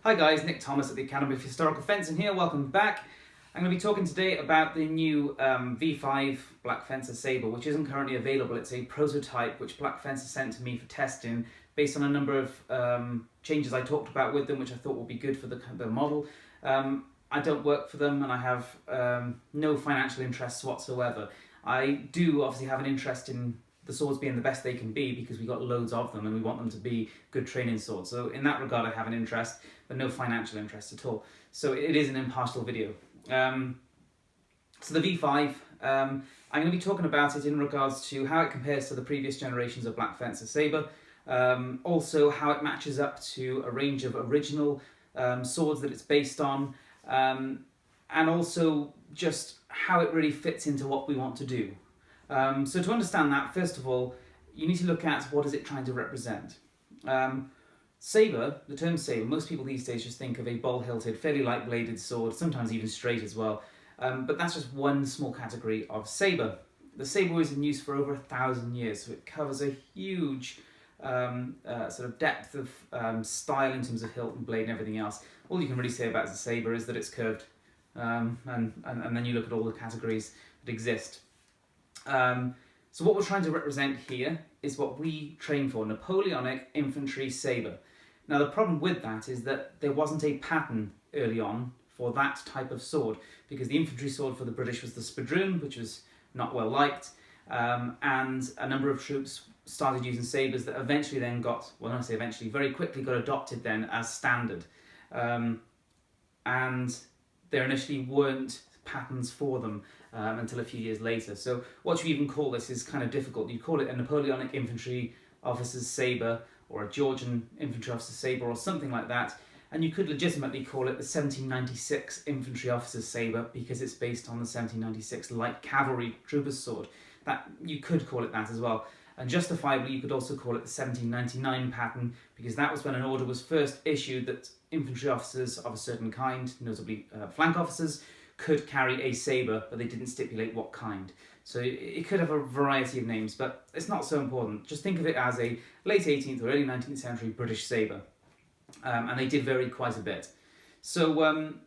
Hi guys, Nick Thomas at the Academy of Historical Fencing here, welcome back. I'm going to be talking today about the new V5 Black Fencer Sabre, which isn't currently available. It's a prototype which Black Fencer sent to me for testing based on a number of changes I talked about with them, which I thought would be good for the model. I don't work for them and I have no financial interests whatsoever. I do obviously have an interest in the swords being the best they can be because we got loads of them and we want them to be good training swords. So in that regard I have an interest, but no financial interest at all. So it is an impartial video. So the V5, I'm going to be talking about it in regards to how it compares to the previous generations of Black Fencer Sabre, also how it matches up to a range of original swords that it's based on, and also just how it really fits into what we want to do. So to understand that, first of all, you need to look at what is it trying to represent. Sabre, the term sabre, most people these days just think of a bowl-hilted, fairly light-bladed sword, sometimes even straight as well. But that's just one small category of sabre. The sabre was in use for over 1,000 years, so it covers a huge sort of depth of style in terms of hilt and blade and everything else. All you can really say about the sabre is that it's curved, and then you look at all the categories that exist. So what we're trying to represent here is what we train for, Napoleonic infantry sabre. Now the problem with that is that there wasn't a pattern early on for that type of sword, because the infantry sword for the British was the spadroon, which was not well liked, and a number of troops started using sabres that eventually then got, well, I say eventually, very quickly got adopted then as standard. And there initially weren't patterns for them until a few years later. So what you even call this is kind of difficult. You call it a Napoleonic infantry officer's sabre, or a Georgian infantry officer's sabre, or something like that. And you could legitimately call it the 1796 infantry officer's sabre because it's based on the 1796 light cavalry trooper's sword. That you could call it that as well. And justifiably, you could also call it the 1799 pattern because that was when an order was first issued that infantry officers of a certain kind, notably flank officers, could carry a sabre, but they didn't stipulate what kind. So it could have a variety of names, but it's not so important. Just think of it as a late 18th or early 19th century British sabre. And they did vary quite a bit. So I'm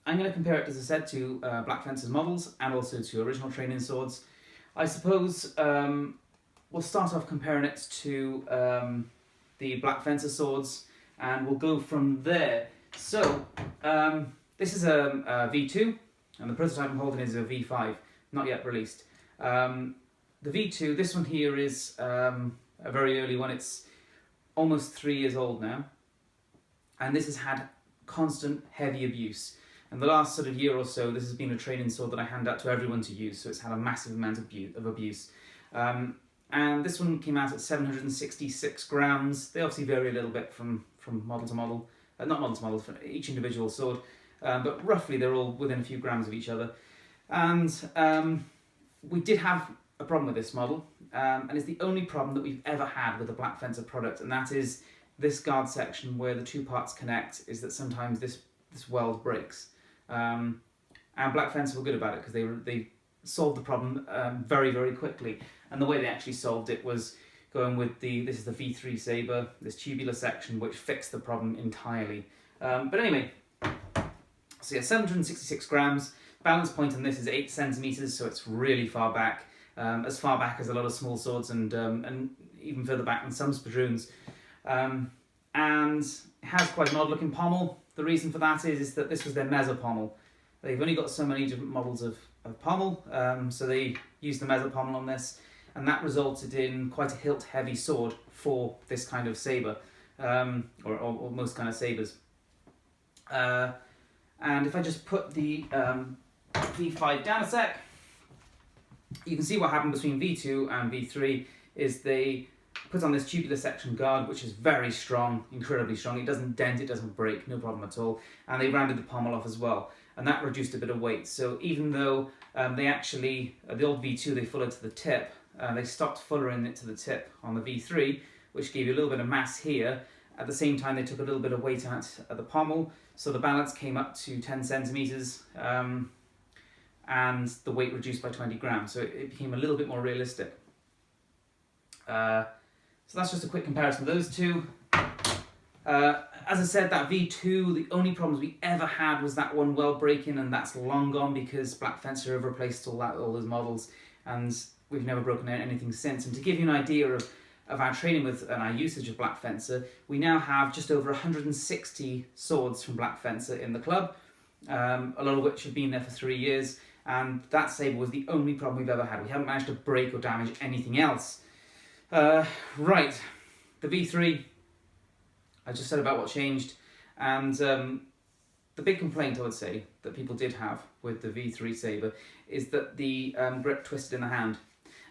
going to compare it, as I said, to Black Fencer's models and also to original training swords. I suppose we'll start off comparing it to the Black Fencer swords, and we'll go from there. So this is a V2, and the prototype I'm holding is a V5, not yet released. The V2, this one here is a very early one. It's almost 3 years old now, and this has had constant heavy abuse. And the last sort of year or so, this has been a training sword that I hand out to everyone to use, so it's had a massive amount of abuse. And this one came out at 766 grams. They obviously vary a little bit from model to model, not model to model, for each individual sword. But roughly they're all within a few grams of each other. And we did have a problem with this model, and it's the only problem that we've ever had with a Black Fencer product, and that is this guard section where the two parts connect, is that sometimes this weld breaks. And Black Fencer were good about it because they solved the problem very, very quickly. And the way they actually solved it was going with this is the V3 sabre, this tubular section, which fixed the problem entirely. But anyway, so yeah, 766 grams. Balance point on this is 8 centimeters, so it's really far back as a lot of small swords, and even further back than some spadroons. And it has quite an odd looking pommel. The reason for that is that this was their mezzo pommel. They've only got so many different models of pommel, so they used the mezzo pommel on this, and that resulted in quite a hilt heavy sword for this kind of sabre, or most kind of sabres. And if I just put the V5 down a sec, you can see what happened between V2 and V3 is they put on this tubular section guard, which is very strong, incredibly strong. It doesn't dent, it doesn't break, no problem at all. And they rounded the pommel off as well, and that reduced a bit of weight. So even though they actually, the old V2, they fullered to the tip, they stopped fullering it to the tip on the V3, which gave you a little bit of mass here. At the same time, they took a little bit of weight out at the pommel, so the balance came up to 10 centimeters, and the weight reduced by 20 grams, so it became a little bit more realistic. So that's just a quick comparison of those two. As I said, that V2, the only problems we ever had was that one well break-in, and that's long gone because Black Fencer have replaced all those models, and we've never broken anything since. And to give you an idea of our training with and our usage of Black Fencer, we now have just over 160 swords from Black Fencer in the club, a lot of which have been there for 3 years, and that sabre was the only problem we've ever had. We haven't managed to break or damage anything else. Right, the V3, I just said about what changed, and the big complaint I would say that people did have with the V3 sabre is that the grip twisted in the hand.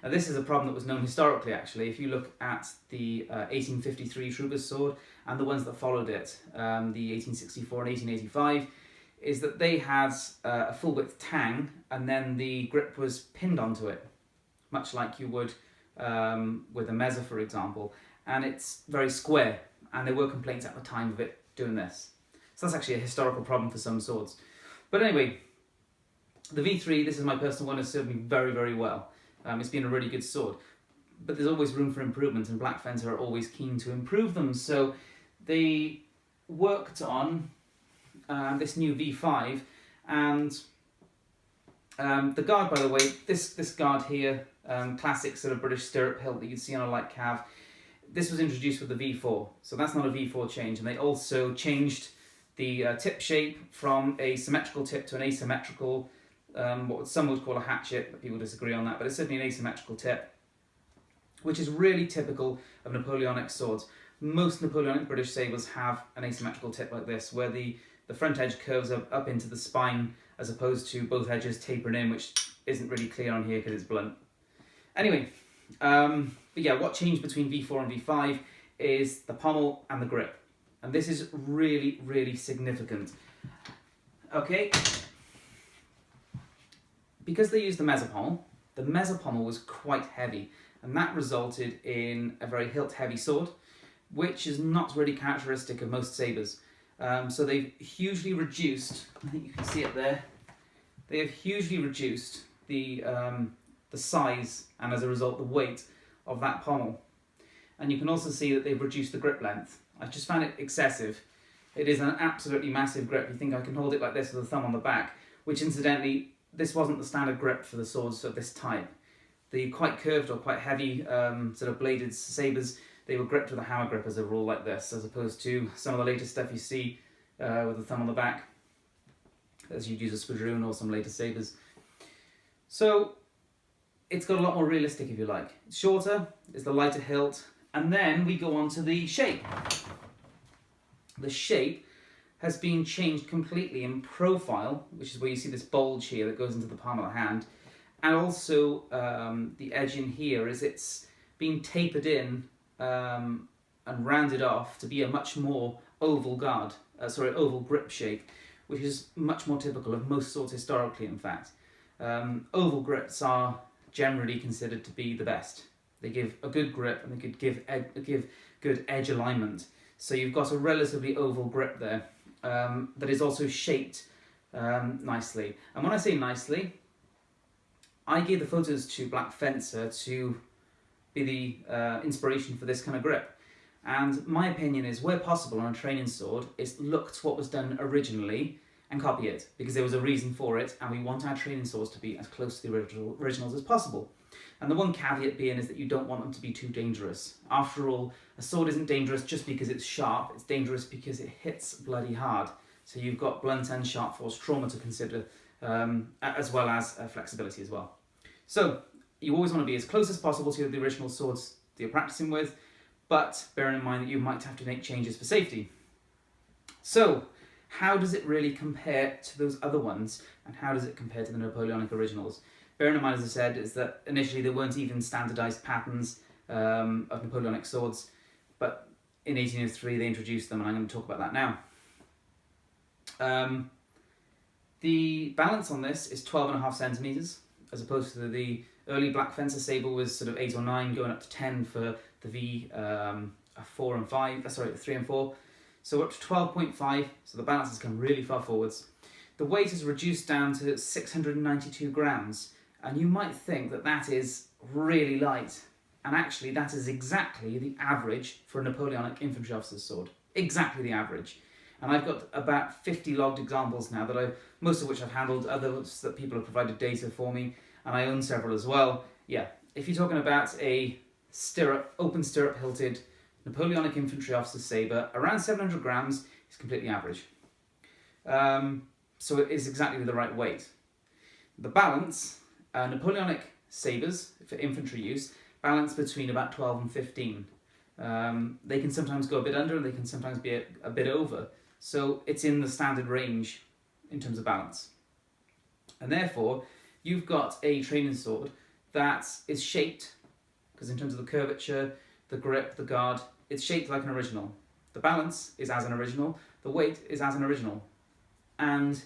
Now this is a problem that was known historically actually. If you look at the 1853 Trooper's sword and the ones that followed it, the 1864 and 1885, is that they had a full width tang and then the grip was pinned onto it, much like you would with a mezza for example, and it's very square, and there were complaints at the time of it doing this. So that's actually a historical problem for some swords. But anyway, the V3, this is my personal one, has served me very, very well. It's been a really good sword, but there's always room for improvement, and Black Fencer are always keen to improve them. So they worked on this new V5, and the guard, by the way, this guard here, classic sort of British stirrup hilt that you'd see on a light cav, this was introduced with the V4, so that's not a V4 change, and they also changed the tip shape from a symmetrical tip to an asymmetrical, what some would call a hatchet, but people disagree on that, but it's certainly an asymmetrical tip, which is really typical of Napoleonic swords. Most Napoleonic British sabres have an asymmetrical tip like this, where the front edge curves up into the spine, as opposed to both edges tapering in, which isn't really clear on here because it's blunt. Anyway, but yeah, what changed between V4 and V5 is the pommel and the grip. And this is really, really significant. Okay, because they used the mezza pommel was quite heavy, and that resulted in a very hilt-heavy sword, which is not really characteristic of most sabres. So they've hugely reduced, I think you can see it there, they have hugely reduced the size, and as a result the weight of that pommel. And you can also see that they've reduced the grip length. I just found it excessive. It is an absolutely massive grip. You think I can hold it like this with a thumb on the back, which incidentally, this wasn't the standard grip for the swords of this type. The quite curved or quite heavy sort of bladed sabres, they were gripped with a hammer grip as a rule like this, as opposed to some of the later stuff you see with the thumb on the back, as you'd use a squadron or some later sabres. So it's got a lot more realistic, if you like. It's shorter, it's the lighter hilt, and then we go on to the shape. The shape has been changed completely in profile, which is where you see this bulge here that goes into the palm of the hand, and also the edge in here is it's been tapered in and rounded off to be a much more oval guard, oval grip shape, which is much more typical of most swords historically, in fact. Oval grips are generally considered to be the best. They give a good grip and they could give good edge alignment. So you've got a relatively oval grip there that is also shaped nicely. And when I say nicely, I gave the photos to Black Fencer to be the inspiration for this kind of grip. And my opinion is, where possible on a training sword, is look to what was done originally and copy it, because there was a reason for it, and we want our training swords to be as close to the originals as possible. And the one caveat being is that you don't want them to be too dangerous. After all, a sword isn't dangerous just because it's sharp, it's dangerous because it hits bloody hard. So you've got blunt and sharp force trauma to consider, as well as flexibility as well. So you always want to be as close as possible to the original swords that you're practicing with, but bearing in mind that you might have to make changes for safety. So, how does it really compare to those other ones, and how does it compare to the Napoleonic originals? Bearing in mind, as I said, is that initially there weren't even standardised patterns of Napoleonic swords, but in 1803 they introduced them, and I'm going to talk about that now. The balance on this is 12.5 centimetres, as opposed to the early Black Fencer sabre was sort of 8 or 9, going up to 10 for the V4 and 5, sorry, 3 and 4. So we're up to 12.5, so the balance has come really far forwards. The weight is reduced down to 692 grams, and you might think that that is really light, and actually that is exactly the average for a Napoleonic infantry officer's sword. exactly the average. And I've got about 50 logged examples now, most of which I've handled, others that people have provided data for me, and I own several as well. Yeah, if you're talking about a open stirrup hilted Napoleonic infantry officer sabre, around 700 grams is completely average. So it is exactly the right weight. The balance, Napoleonic sabres for infantry use, balance between about 12 and 15. They can sometimes go a bit under and they can sometimes be a bit over. So it's in the standard range in terms of balance. And therefore, you've got a training sword that is shaped, because in terms of the curvature, the grip, the guard, it's shaped like an original. The balance is as an original, the weight is as an original. And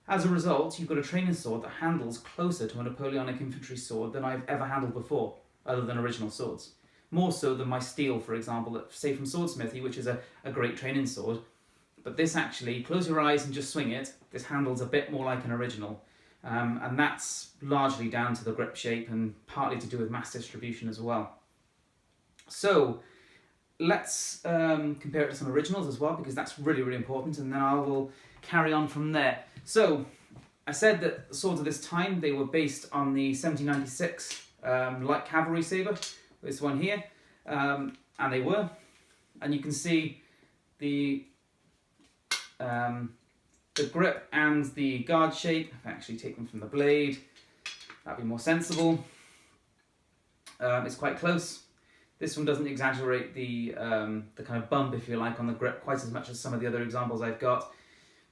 as a result, you've got a training sword that handles closer to a Napoleonic infantry sword than I've ever handled before, other than original swords. More so than my steel, for example, say from Swordsmithy, which is a great training sword. But this actually, close your eyes and just swing it, this handles a bit more like an original. And that's largely down to the grip shape and partly to do with mass distribution as well. So let's compare it to some originals as well, because that's really, really important, and then I will carry on from there. So I said that swords of this time, they were based on the 1796 light cavalry sabre, this one here, and they were. And you can see the grip and the guard shape. If I actually take them from the blade, that'd be more sensible. It's quite close. This one doesn't exaggerate the kind of bump, if you like, on the grip quite as much as some of the other examples I've got.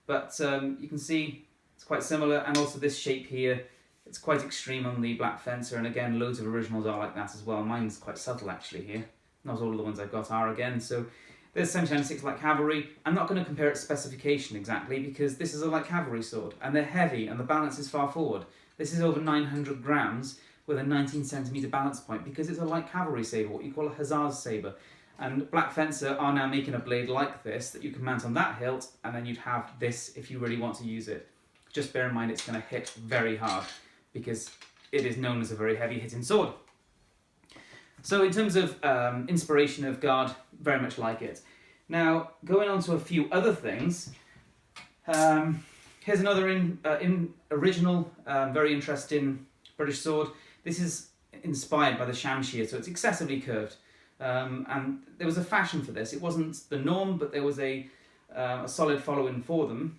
But you can see it's quite similar, and also this shape here, it's quite extreme on the Black Fencer, and again, loads of originals are like that as well. Mine's quite subtle actually here. Not all of the ones I've got are again. So there's 1796 light cavalry. I'm not going to compare its specification exactly, because this is a light cavalry sword, and they're heavy, and the balance is far forward. This is over 900 grams with a 19 centimetre balance point, because it's a light cavalry sabre, what you call a hussar's sabre. And Black Fencer are now making a blade like this that you can mount on that hilt, and then you'd have this if you really want to use it. Just bear in mind it's going to hit very hard, because it is known as a very heavy hitting sword. So in terms of inspiration of guard, very much like it. Now, going on to a few other things, here's another original, very interesting British sword. This is inspired by the Shamshir, so it's excessively curved. And there was a fashion for this. It wasn't the norm, but there was a solid following for them.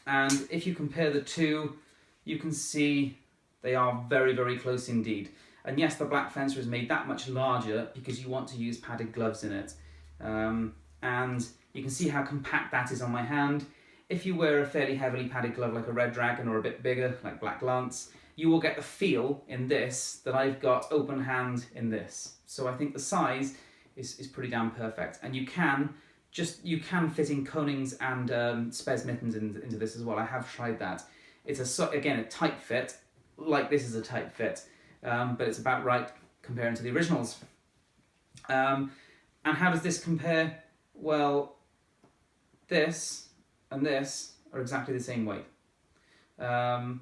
And if you compare the two, you can see they are very, very close indeed. And yes, the Black Fencer is made that much larger because you want to use padded gloves in it. And you can see how compact that is on my hand. If you wear a fairly heavily padded glove like a Red Dragon, or a bit bigger like Black Lance, you will get the feel in this that I've got open hand in this. So I think the size is pretty damn perfect. And you can fit in conings and Spez mittens into this as well. I have tried that. It's again a tight fit, like this is a tight fit, but it's about right comparing to the originals. And how does this compare? Well, this and this are exactly the same weight. And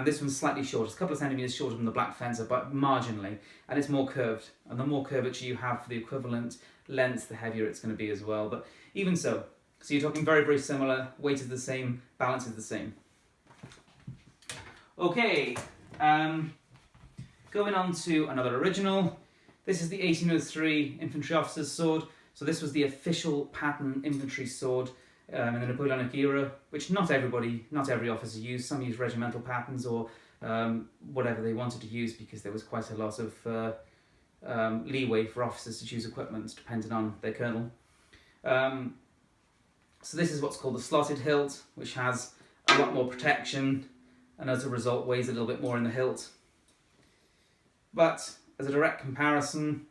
this one's slightly shorter, it's a couple of centimetres shorter than the Black Fencer, but marginally, and it's more curved. And the more curvature you have for the equivalent length, the heavier it's going to be as well. But even so you're talking very, very similar, weight is the same, balance is the same. Okay, going on to another original. This is the 1803 infantry officer's sword. So this was the official pattern infantry sword in the Napoleonic era, which not every officer used. Some used regimental patterns or whatever they wanted to use, because there was quite a lot of leeway for officers to choose equipment depending on their colonel. So this is what's called the slotted hilt, which has a lot more protection, and as a result weighs a little bit more in the hilt. But as a direct comparison,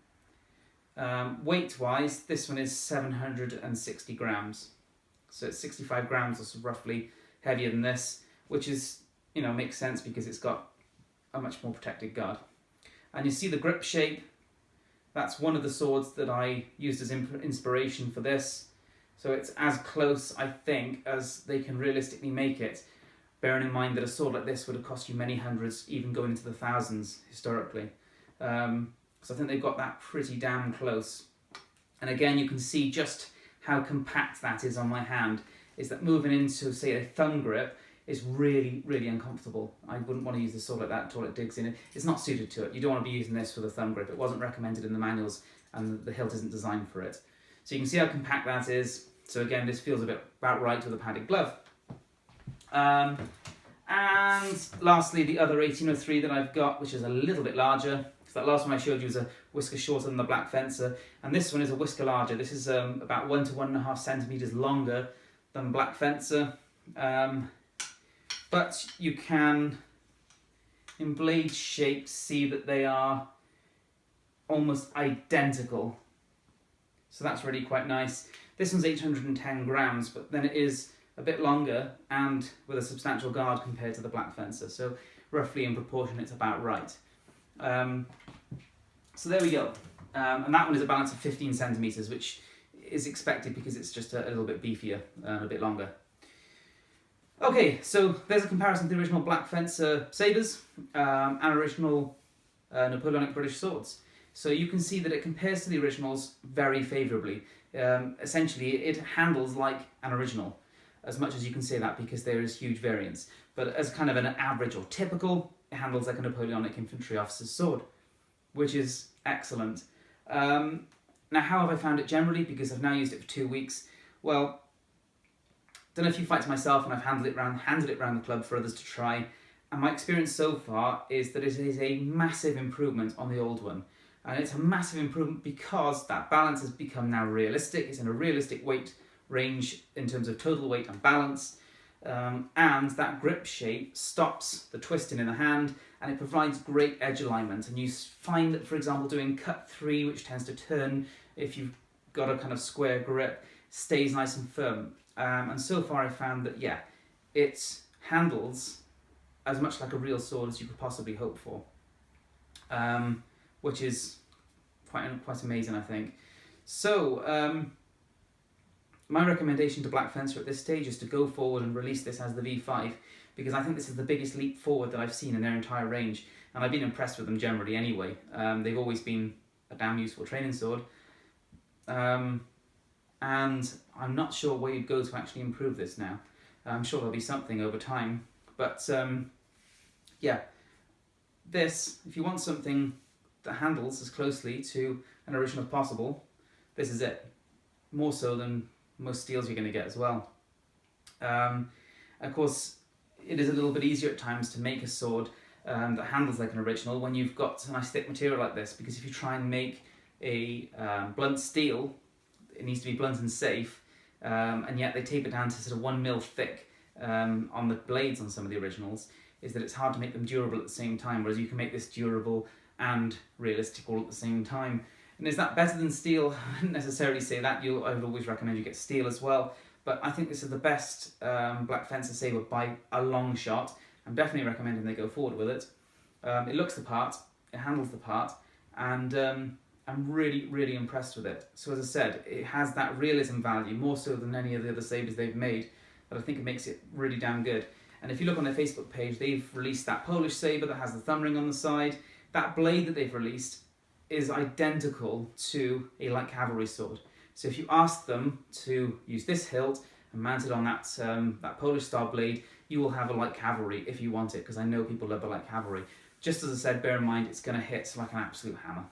weight-wise, this one is 760 grams. So it's 65 grams, or so roughly, heavier than this, which is, makes sense because it's got a much more protected guard. And you see the grip shape. That's one of the swords that I used as inspiration for this. So it's as close, I think, as they can realistically make it, bearing in mind that a sword like this would have cost you many hundreds, even going into the thousands historically. So I think they've got that pretty damn close. And again, you can see just how compact that is on my hand is that moving into, say, a thumb grip is really, really uncomfortable. I wouldn't want to use the sword like that until it digs in it. It's not suited to it. You don't want to be using this with a thumb grip. It wasn't recommended in the manuals, and the hilt isn't designed for it. So you can see how compact that is. So again, this feels about right with a padded glove. And lastly, the other 1803 that I've got, which is a little bit larger. So that last one I showed you was a whisker shorter than the Black Fencer, and this one is a whisker larger. This is about 1 to 1.5 centimeters longer than Black Fencer. But you can, in blade shape, see that they are almost identical. So that's really quite nice. This one's 810 grams, but then it is a bit longer and with a substantial guard compared to the Black Fencer. So roughly in proportion, it's about right. So there we go. And that one is a balance of 15 centimeters, which is expected because it's just a little bit beefier and a bit longer. Okay, so there's a comparison to the original Black Fencer sabres and original Napoleonic British swords. So you can see that it compares to the originals very favourably. Essentially, it handles like an original, as much as you can say that because there is huge variance. But as kind of an average or typical, it handles like a Napoleonic infantry officer's sword, which is excellent. Now, how have I found it generally? Because I've now used it for 2 weeks. Well, done a few fights myself, and I've handed it around the club for others to try. And my experience so far is that it is a massive improvement on the old one. And it's a massive improvement because that balance has become now realistic. It's in a realistic weight range in terms of total weight and balance. And that grip shape stops the twisting in the hand, and it provides great edge alignment. And you find that, for example, doing cut 3, which tends to turn if you've got a kind of square grip, stays nice and firm. And so far I've found that, yeah, it handles as much like a real sword as you could possibly hope for, which is quite amazing, I think. So my recommendation to Black Fencer at this stage is to go forward and release this as the V5, because I think this is the biggest leap forward that I've seen in their entire range, and I've been impressed with them generally anyway. They've always been a damn useful training sword. And I'm not sure where you'd go to actually improve this now. I'm sure there'll be something over time, but yeah, this, if you want something that handles as closely to an original as possible, this is it. More so than most steels you're going to get as well. Of course, it is a little bit easier at times to make a sword that handles like an original when you've got a nice thick material like this, because if you try and make a blunt steel, it needs to be blunt and safe, and yet they tape it down to sort of 1 mil thick on the blades on some of the originals, is that it's hard to make them durable at the same time, whereas you can make this durable and realistic all at the same time. And is that better than steel? I wouldn't necessarily say that. I would always recommend you get steel as well, but I think this is the best Black Fencer sabre by a long shot. I'm definitely recommending they go forward with it. It looks the part, it handles the part, and I'm really, really impressed with it. So as I said, it has that realism value, more so than any of the other sabres they've made, but I think it makes it really damn good. And if you look on their Facebook page, they've released that Polish sabre that has the thumb ring on the side. That blade that they've released is identical to a light cavalry sword. So if you ask them to use this hilt and mount it on that, that Polish style blade, you will have a light cavalry if you want it, because I know people love the light cavalry. Just as I said, bear in mind, it's going to hit like an absolute hammer.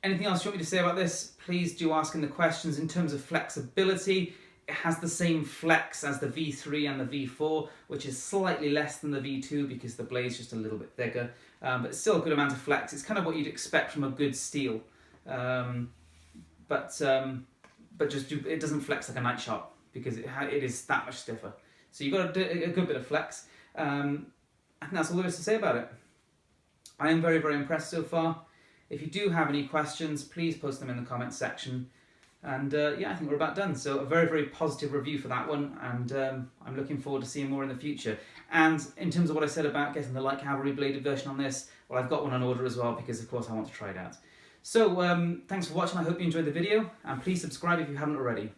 Anything else you want me to say about this? Please do ask in the questions. In terms of flexibility, it has the same flex as the V3 and the V4, which is slightly less than the V2 because the blade's just a little bit thicker, but it's still a good amount of flex. It's kind of what you'd expect from a good steel, but just it doesn't flex like a night shot because it is that much stiffer. So you've got a good bit of flex, and that's all there is to say about it. I am very, very impressed so far. If you do have any questions, please post them in the comments section. And yeah, I think we're about done. So a very, very positive review for that one, and I'm looking forward to seeing more in the future. And in terms of what I said about getting the light cavalry bladed version on this, well, I've got one on order as well because, of course, I want to try it out. So thanks for watching. I hope you enjoyed the video, and please subscribe if you haven't already.